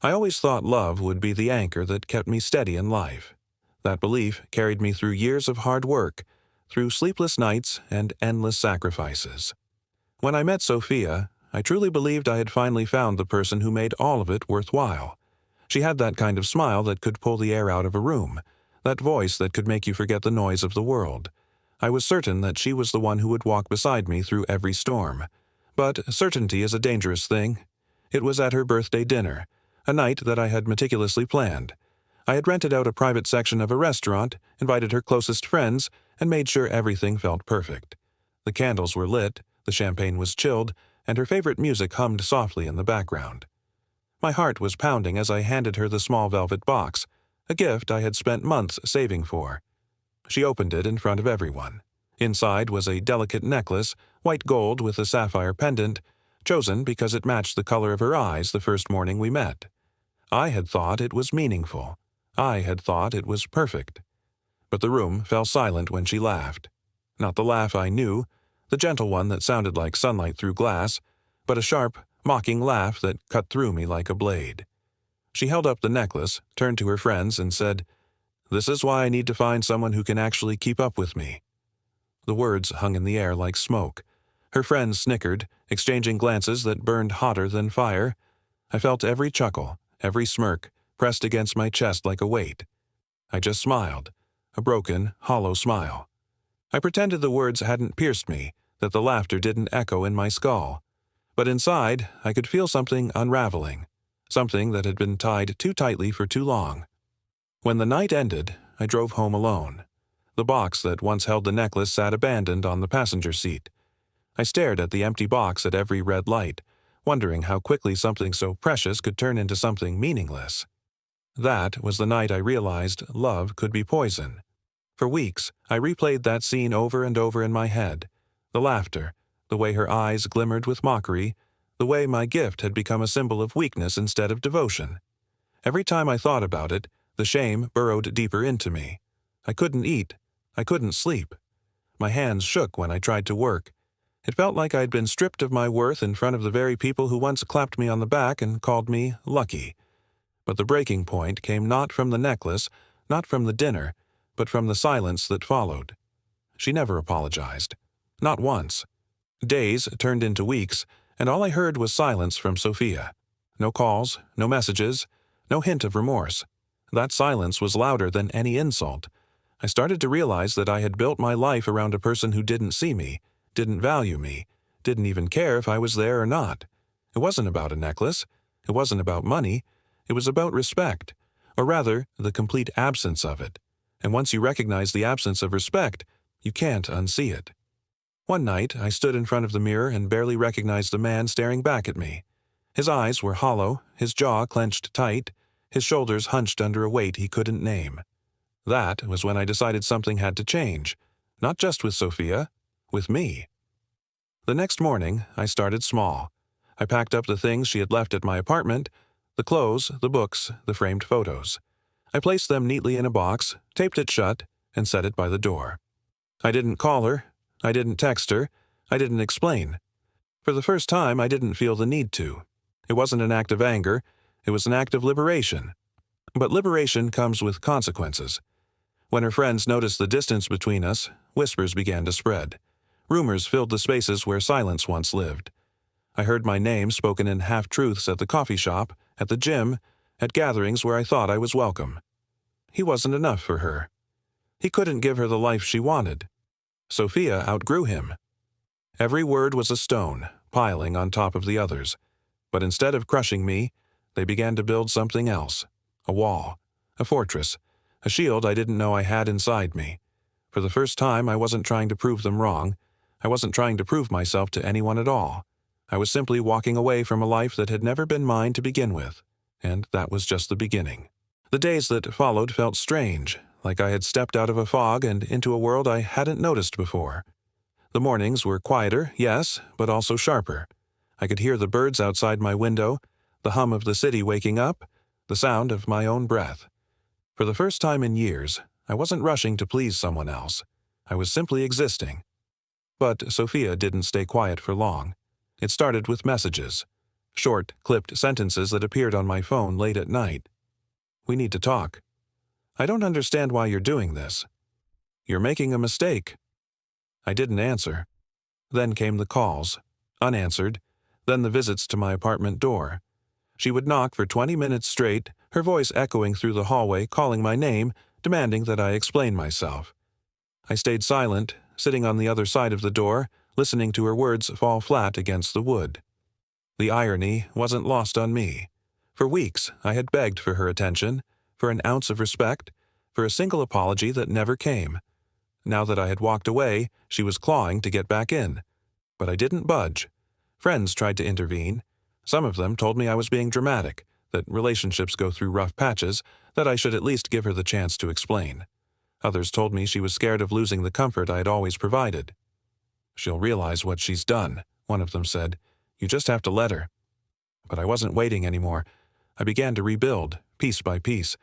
I always thought love would be the anchor that kept me steady in life. That belief carried me through years of hard work, through sleepless nights and endless sacrifices. When I met Sophia, I truly believed I had finally found the person who made all of it worthwhile. She had that kind of smile that could pull the air out of a room, that voice that could make you forget the noise of the world. I was certain that she was the one who would walk beside me through every storm. But certainty is a dangerous thing. It was at her birthday dinner, a night that I had meticulously planned. I had rented out a private section of a restaurant, invited her closest friends, and made sure everything felt perfect. The candles were lit, the champagne was chilled, and her favorite music hummed softly in the background. My heart was pounding as I handed her the small velvet box, a gift I had spent months saving for. She opened it in front of everyone. Inside was a delicate necklace, white gold with a sapphire pendant, chosen because it matched the color of her eyes the first morning we met. I had thought it was meaningful. I had thought it was perfect. But the room fell silent when she laughed. Not the laugh I knew, the gentle one that sounded like sunlight through glass, but a sharp, mocking laugh that cut through me like a blade. She held up the necklace, turned to her friends, and said, "This is why I need to find someone who can actually keep up with me." The words hung in the air like smoke. Her friends snickered, exchanging glances that burned hotter than fire. I felt every chuckle, every smirk, pressed against my chest like a weight. I just smiled, a broken, hollow smile. I pretended the words hadn't pierced me, that the laughter didn't echo in my skull. But inside, I could feel something unraveling, something that had been tied too tightly for too long. When the night ended, I drove home alone. The box that once held the necklace sat abandoned on the passenger seat. I stared at the empty box at every red light, wondering how quickly something so precious could turn into something meaningless. That was the night I realized love could be poison. For weeks, I replayed that scene over and over in my head. The laughter, the way her eyes glimmered with mockery, the way my gift had become a symbol of weakness instead of devotion. Every time I thought about it, the shame burrowed deeper into me. I couldn't eat. I couldn't sleep. My hands shook when I tried to work. It felt like I had been stripped of my worth in front of the very people who once clapped me on the back and called me lucky. But the breaking point came not from the necklace, not from the dinner, but from the silence that followed. She never apologized. Not once. Days turned into weeks, and all I heard was silence from Sophia. No calls, no messages, no hint of remorse. That silence was louder than any insult. I started to realize that I had built my life around a person who didn't see me, didn't value me, didn't even care if I was there or not. It wasn't about a necklace. It wasn't about money. It was about respect, or rather, the complete absence of it. And once you recognize the absence of respect, you can't unsee it. One night, I stood in front of the mirror and barely recognized the man staring back at me. His eyes were hollow, his jaw clenched tight, his shoulders hunched under a weight he couldn't name. That was when I decided something had to change, not just with Sophia, with me. The next morning, I started small. I packed up the things she had left at my apartment, the clothes, the books, the framed photos. I placed them neatly in a box, taped it shut, and set it by the door. I didn't call her. I didn't text her. I didn't explain. For the first time, I didn't feel the need to. It wasn't an act of anger. It was an act of liberation. But liberation comes with consequences. When her friends noticed the distance between us, whispers began to spread. Rumors filled the spaces where silence once lived. I heard my name spoken in half-truths at the coffee shop, at the gym, at gatherings where I thought I was welcome. He wasn't enough for her. He couldn't give her the life she wanted. Sophia outgrew him. Every word was a stone, piling on top of the others. But instead of crushing me, they began to build something else. A wall, a fortress, a shield I didn't know I had inside me. For the first time, I wasn't trying to prove them wrong. I wasn't trying to prove myself to anyone at all. I was simply walking away from a life that had never been mine to begin with. And that was just the beginning. The days that followed felt strange, like I had stepped out of a fog and into a world I hadn't noticed before. The mornings were quieter, yes, but also sharper. I could hear the birds outside my window, the hum of the city waking up, the sound of my own breath. For the first time in years, I wasn't rushing to please someone else. I was simply existing. But Sophia didn't stay quiet for long. It started with messages. Short, clipped sentences that appeared on my phone late at night. "We need to talk." "I don't understand why you're doing this." "You're making a mistake." I didn't answer. Then came the calls, unanswered, then the visits to my apartment door. She would knock for 20 minutes straight, her voice echoing through the hallway, calling my name, demanding that I explain myself. I stayed silent, sitting on the other side of the door, listening to her words fall flat against the wood. The irony wasn't lost on me. For weeks, I had begged for her attention, for an ounce of respect, for a single apology that never came. Now that I had walked away, she was clawing to get back in. But I didn't budge. Friends tried to intervene. Some of them told me I was being dramatic, that relationships go through rough patches, that I should at least give her the chance to explain. Others told me she was scared of losing the comfort I had always provided. "She'll realize what she's done," one of them said. "You just have to let her." But I wasn't waiting anymore. I began to rebuild, piece by piece.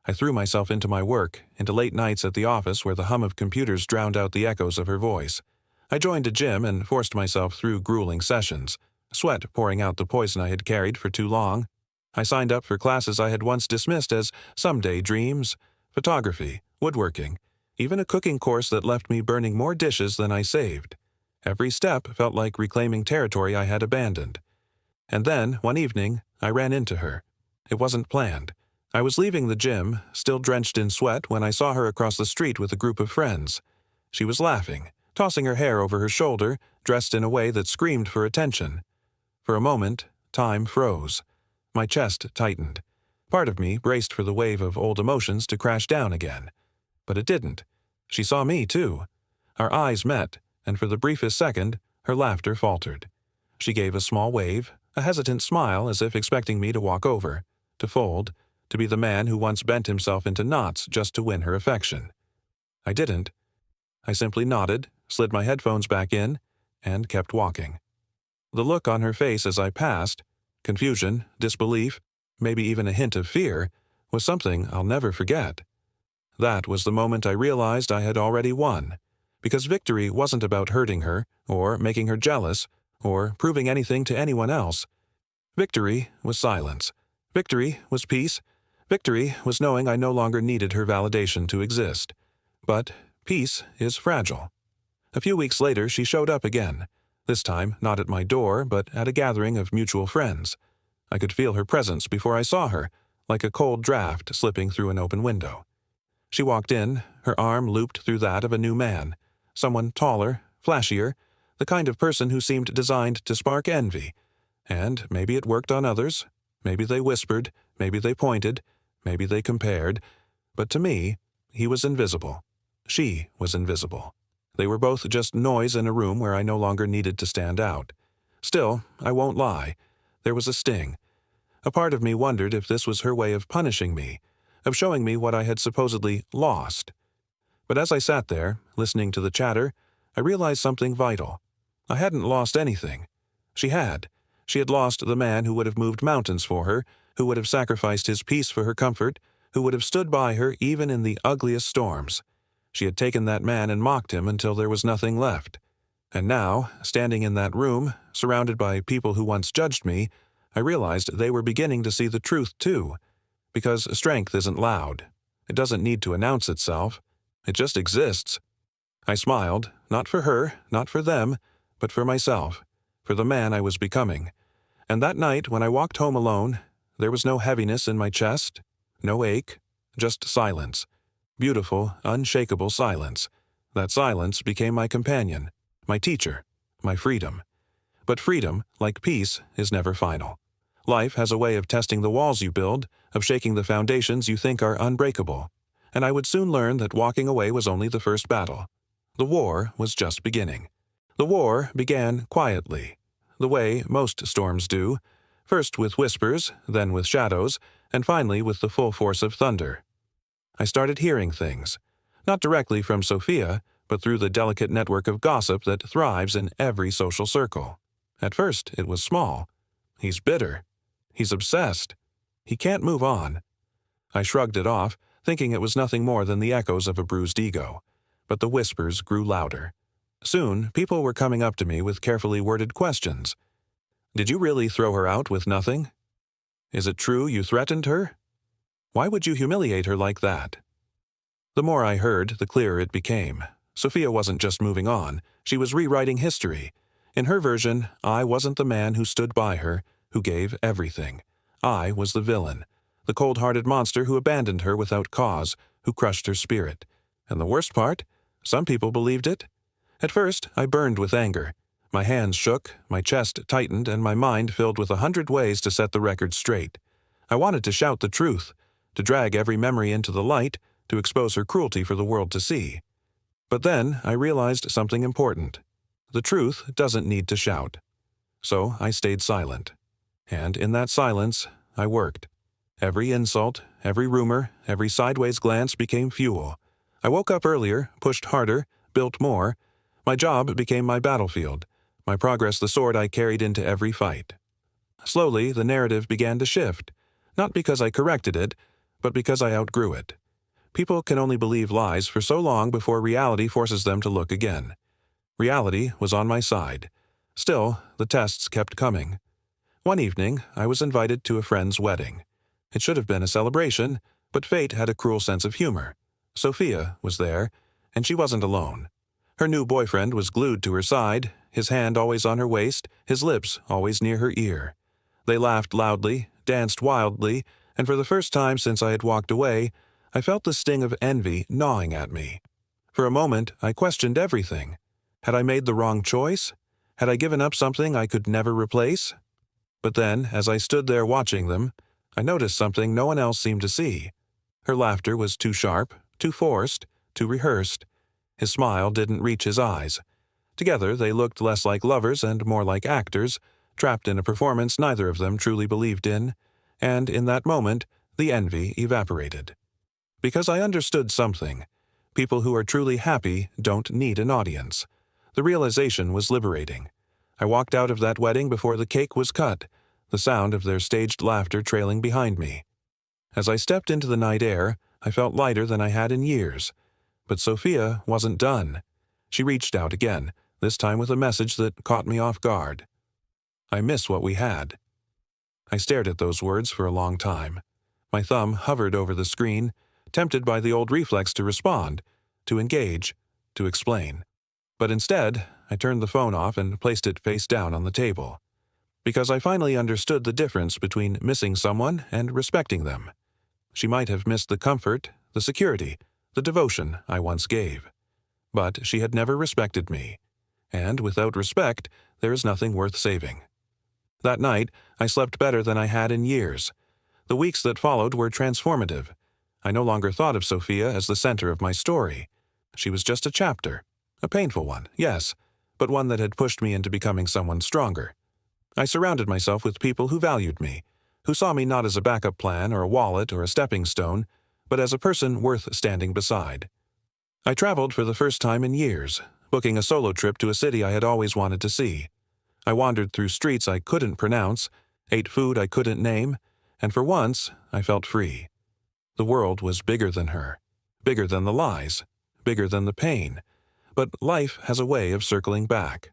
I threw myself into my work, into late nights at the office where the hum of computers drowned out the echoes of her voice. I joined a gym and forced myself through grueling sessions, sweat pouring out the poison I had carried for too long. I signed up for classes I had once dismissed as someday dreams, photography, woodworking, even a cooking course that left me burning more dishes than I saved. Every step felt like reclaiming territory I had abandoned. And then, one evening, I ran into her. It wasn't planned. I was leaving the gym, still drenched in sweat, when I saw her across the street with a group of friends. She was laughing, tossing her hair over her shoulder, dressed in a way that screamed for attention. For a moment, time froze. My chest tightened. Part of me braced for the wave of old emotions to crash down again. But it didn't. She saw me, too. Our eyes met, and for the briefest second, her laughter faltered. She gave a small wave, a hesitant smile as if expecting me to walk over, to fold, to be the man who once bent himself into knots just to win her affection. I didn't. I simply nodded, slid my headphones back in, and kept walking. The look on her face as I passed, confusion, disbelief, maybe even a hint of fear, was something I'll never forget. That was the moment I realized I had already won, because victory wasn't about hurting her, or making her jealous, or proving anything to anyone else. Victory was silence. Victory was peace. Victory was knowing I no longer needed her validation to exist. But peace is fragile. A few weeks later, she showed up again. This time, not at my door, but at a gathering of mutual friends. I could feel her presence before I saw her, like a cold draft slipping through an open window. She walked in, her arm looped through that of a new man, someone taller, flashier, the kind of person who seemed designed to spark envy. And maybe it worked on others. Maybe they whispered, maybe they pointed, maybe they compared. But to me, he was invisible. She was invisible. They were both just noise in a room where I no longer needed to stand out. Still, I won't lie. There was a sting. A part of me wondered if this was her way of punishing me, of showing me what I had supposedly lost. But as I sat there, listening to the chatter, I realized something vital. I hadn't lost anything. She had. She had lost the man who would have moved mountains for her, who would have sacrificed his peace for her comfort, who would have stood by her even in the ugliest storms. She had taken that man and mocked him until there was nothing left. And now, standing in that room, surrounded by people who once judged me, I realized they were beginning to see the truth too. Because strength isn't loud. It doesn't need to announce itself. It just exists. I smiled, not for her, not for them, but for myself, for the man I was becoming. And that night, when I walked home alone, there was no heaviness in my chest, no ache, just silence. Beautiful, unshakable silence. That silence became my companion, my teacher, my freedom. But freedom, like peace, is never final. Life has a way of testing the walls you build, of shaking the foundations you think are unbreakable. And I would soon learn that walking away was only the first battle. The war was just beginning. The war began quietly, the way most storms do, first with whispers, then with shadows, and finally with the full force of thunder. I started hearing things, not directly from Sophia, but through the delicate network of gossip that thrives in every social circle. At first, it was small. He's bitter. He's obsessed. He can't move on. I shrugged it off, thinking it was nothing more than the echoes of a bruised ego. But the whispers grew louder. Soon, people were coming up to me with carefully worded questions. Did you really throw her out with nothing? Is it true you threatened her? Why would you humiliate her like that? The more I heard, the clearer it became. Sophia wasn't just moving on, she was rewriting history. In her version, I wasn't the man who stood by her, who gave everything. I was the villain, the cold-hearted monster who abandoned her without cause, who crushed her spirit. And the worst part? Some people believed it. At first, I burned with anger. My hands shook, my chest tightened, and my mind filled with 100 ways to set the record straight. I wanted to shout the truth, to drag every memory into the light, to expose her cruelty for the world to see. But then I realized something important. The truth doesn't need to shout. So I stayed silent. And in that silence, I worked. Every insult, every rumor, every sideways glance became fuel. I woke up earlier, pushed harder, built more. My job became my battlefield, my progress the sword I carried into every fight. Slowly, the narrative began to shift, not because I corrected it, but because I outgrew it. People can only believe lies for so long before reality forces them to look again. Reality was on my side. Still, the tests kept coming. One evening, I was invited to a friend's wedding. It should have been a celebration, but fate had a cruel sense of humor. Sophia was there, and she wasn't alone. Her new boyfriend was glued to her side, his hand always on her waist, his lips always near her ear. They laughed loudly, danced wildly, and for the first time since I had walked away, I felt the sting of envy gnawing at me. For a moment, I questioned everything. Had I made the wrong choice? Had I given up something I could never replace? But then, as I stood there watching them, I noticed something no one else seemed to see. Her laughter was too sharp, too forced, too rehearsed. His smile didn't reach his eyes. Together, they looked less like lovers and more like actors, trapped in a performance neither of them truly believed in, and in that moment, the envy evaporated. Because I understood something. People who are truly happy don't need an audience. The realization was liberating. I walked out of that wedding before the cake was cut, the sound of their staged laughter trailing behind me. As I stepped into the night air, I felt lighter than I had in years. But Sophia wasn't done. She reached out again, this time with a message that caught me off guard. I miss what we had. I stared at those words for a long time. My thumb hovered over the screen, tempted by the old reflex to respond, to engage, to explain. But instead, I turned the phone off and placed it face down on the table. Because I finally understood the difference between missing someone and respecting them. She might have missed the comfort, the security, the devotion I once gave. But she had never respected me. And without respect, there is nothing worth saving. That night, I slept better than I had in years. The weeks that followed were transformative. I no longer thought of Sophia as the center of my story. She was just a chapter. A painful one, yes, but one that had pushed me into becoming someone stronger. I surrounded myself with people who valued me, who saw me not as a backup plan or a wallet or a stepping stone, but as a person worth standing beside. I traveled for the first time in years, booking a solo trip to a city I had always wanted to see. I wandered through streets I couldn't pronounce, ate food I couldn't name, and for once, I felt free. The world was bigger than her, bigger than the lies, bigger than the pain. But life has a way of circling back.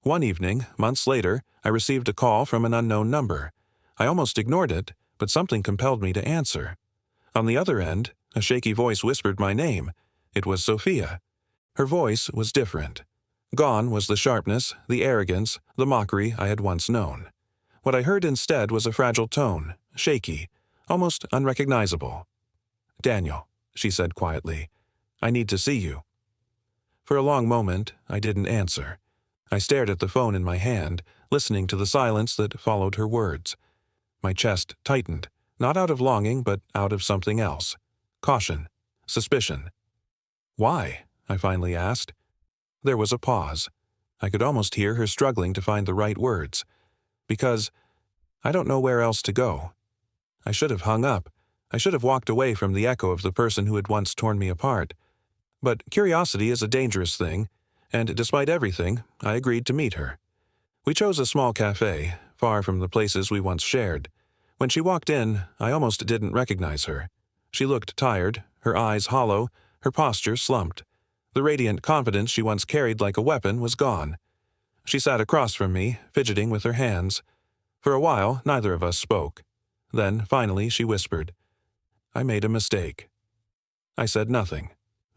One evening, months later, I received a call from an unknown number. I almost ignored it, but something compelled me to answer. On the other end, a shaky voice whispered my name. It was Sophia. Her voice was different. Gone was the sharpness, the arrogance, the mockery I had once known. What I heard instead was a fragile tone, shaky, almost unrecognizable. "Daniel," she said quietly, "I need to see you." For a long moment, I didn't answer. I stared at the phone in my hand, listening to the silence that followed her words. My chest tightened, not out of longing, but out of something else. Caution. Suspicion. "Why?" I finally asked. There was a pause. I could almost hear her struggling to find the right words. "Because I don't know where else to go." I should have hung up. I should have walked away from the echo of the person who had once torn me apart. But curiosity is a dangerous thing, and despite everything, I agreed to meet her. We chose a small cafe, far from the places we once shared. When she walked in, I almost didn't recognize her. She looked tired, her eyes hollow, her posture slumped. The radiant confidence she once carried like a weapon was gone. She sat across from me, fidgeting with her hands. For a while, neither of us spoke. Then, finally, she whispered, "I made a mistake." I said nothing.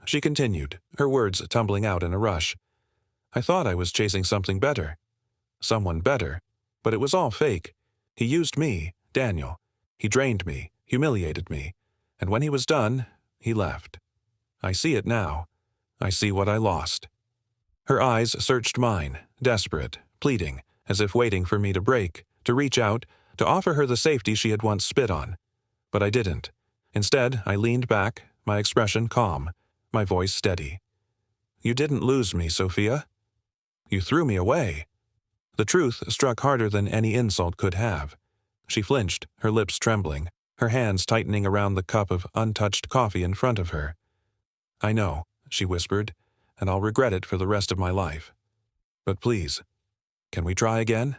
She continued, her words tumbling out in a rush. "I thought I was chasing something better. Someone better. But it was all fake. He used me, Daniel. He drained me, humiliated me. And when he was done, he left. I see it now. I see what I lost." Her eyes searched mine, desperate, pleading, as if waiting for me to break, to reach out, to offer her the safety she had once spit on. But I didn't. Instead, I leaned back, my expression calm, my voice steady. "You didn't lose me, Sophia. You threw me away." The truth struck harder than any insult could have. She flinched, her lips trembling, her hands tightening around the cup of untouched coffee in front of her. "I know," she whispered, "and I'll regret it for the rest of my life. But please, can we try again?"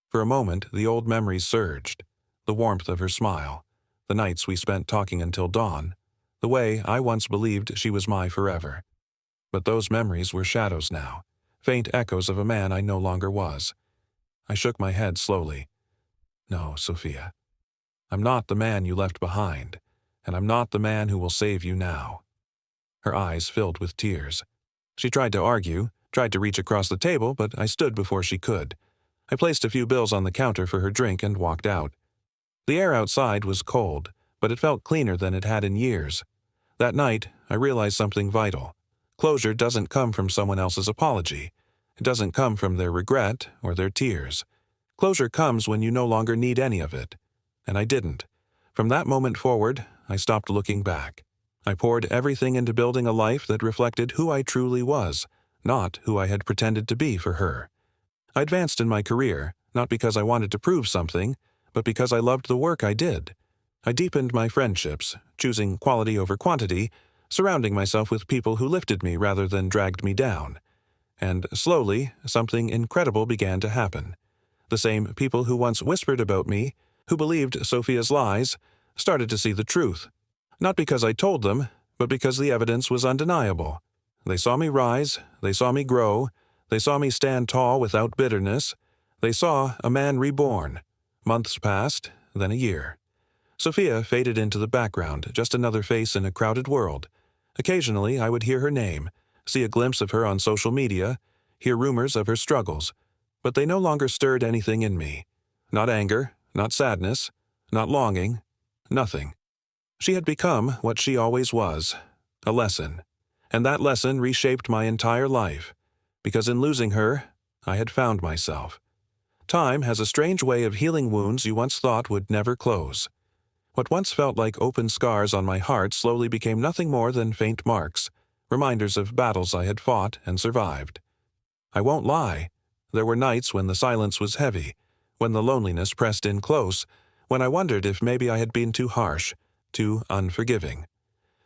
For a moment, the old memories surged. The warmth of her smile, the nights we spent talking until dawn, the way I once believed she was my forever. But those memories were shadows now, faint echoes of a man I no longer was. I shook my head slowly. "No, Sophia. I'm not the man you left behind, and I'm not the man who will save you now." Her eyes filled with tears. She tried to argue, tried to reach across the table, but I stood before she could. I placed a few bills on the counter for her drink and walked out. The air outside was cold, but it felt cleaner than it had in years. That night, I realized something vital. Closure doesn't come from someone else's apology. It doesn't come from their regret or their tears. Closure comes when you no longer need any of it. And I didn't. From that moment forward, I stopped looking back. I poured everything into building a life that reflected who I truly was, not who I had pretended to be for her. I advanced in my career, not because I wanted to prove something, but because I loved the work I did. I deepened my friendships, choosing quality over quantity, surrounding myself with people who lifted me rather than dragged me down. And slowly, something incredible began to happen. The same people who once whispered about me, who believed Sophia's lies, started to see the truth. Not because I told them, but because the evidence was undeniable. They saw me rise, they saw me grow, they saw me stand tall without bitterness. They saw a man reborn. Months passed, then a year. Sophia faded into the background, just another face in a crowded world. Occasionally, I would hear her name, see a glimpse of her on social media, hear rumors of her struggles, but they no longer stirred anything in me. Not anger, not sadness, not longing, nothing. She had become what she always was, a lesson. And that lesson reshaped my entire life, because in losing her, I had found myself. Time has a strange way of healing wounds you once thought would never close. What once felt like open scars on my heart slowly became nothing more than faint marks, reminders of battles I had fought and survived. I won't lie. There were nights when the silence was heavy, when the loneliness pressed in close, when I wondered if maybe I had been too harsh, too unforgiving.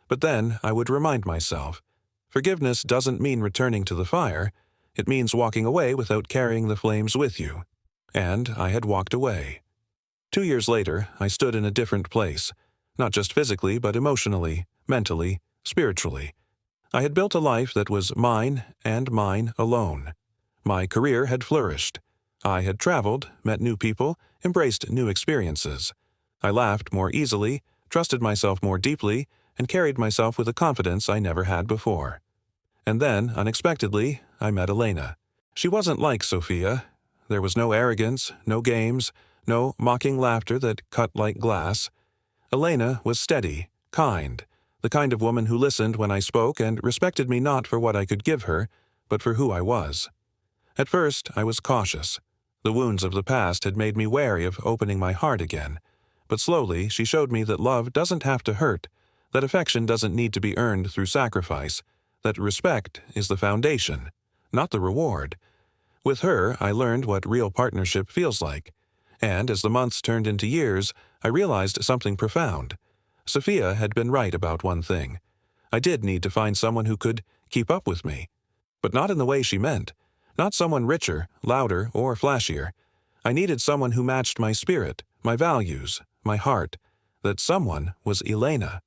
But then I would remind myself, forgiveness doesn't mean returning to the fire, it means walking away without carrying the flames with you. And I had walked away. 2 years later, I stood in a different place, not just physically, but emotionally, mentally, spiritually. I had built a life that was mine and mine alone. My career had flourished. I had traveled, met new people, embraced new experiences. I laughed more easily, trusted myself more deeply, and carried myself with a confidence I never had before. And then, unexpectedly, I met Elena. She wasn't like Sophia. There was no arrogance, no games, no mocking laughter that cut like glass. Elena was steady, kind, the kind of woman who listened when I spoke and respected me not for what I could give her, but for who I was. At first, I was cautious. The wounds of the past had made me wary of opening my heart again. But slowly, she showed me that love doesn't have to hurt, that affection doesn't need to be earned through sacrifice, that respect is the foundation, not the reward. With her, I learned what real partnership feels like. And as the months turned into years, I realized something profound. Sophia had been right about one thing. I did need to find someone who could keep up with me. But not in the way she meant. Not someone richer, louder, or flashier. I needed someone who matched my spirit, my values, my heart. That someone was Elena.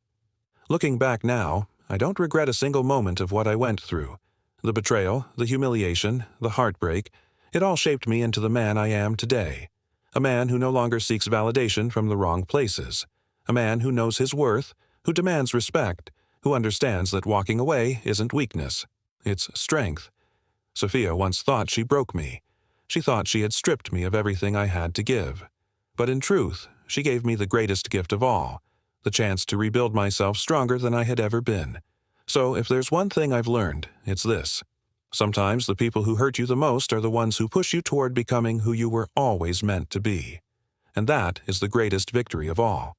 Looking back now, I don't regret a single moment of what I went through. The betrayal, the humiliation, the heartbreak, It all shaped me into the man I am today. A man who no longer seeks validation from the wrong places. A man who knows his worth, who demands respect, who understands that walking away isn't weakness. It's strength. Sophia once thought she broke me. She thought she had stripped me of everything I had to give. But in truth, she gave me the greatest gift of all, the chance to rebuild myself stronger than I had ever been. So if there's one thing I've learned, it's this. Sometimes the people who hurt you the most are the ones who push you toward becoming who you were always meant to be. And that is the greatest victory of all.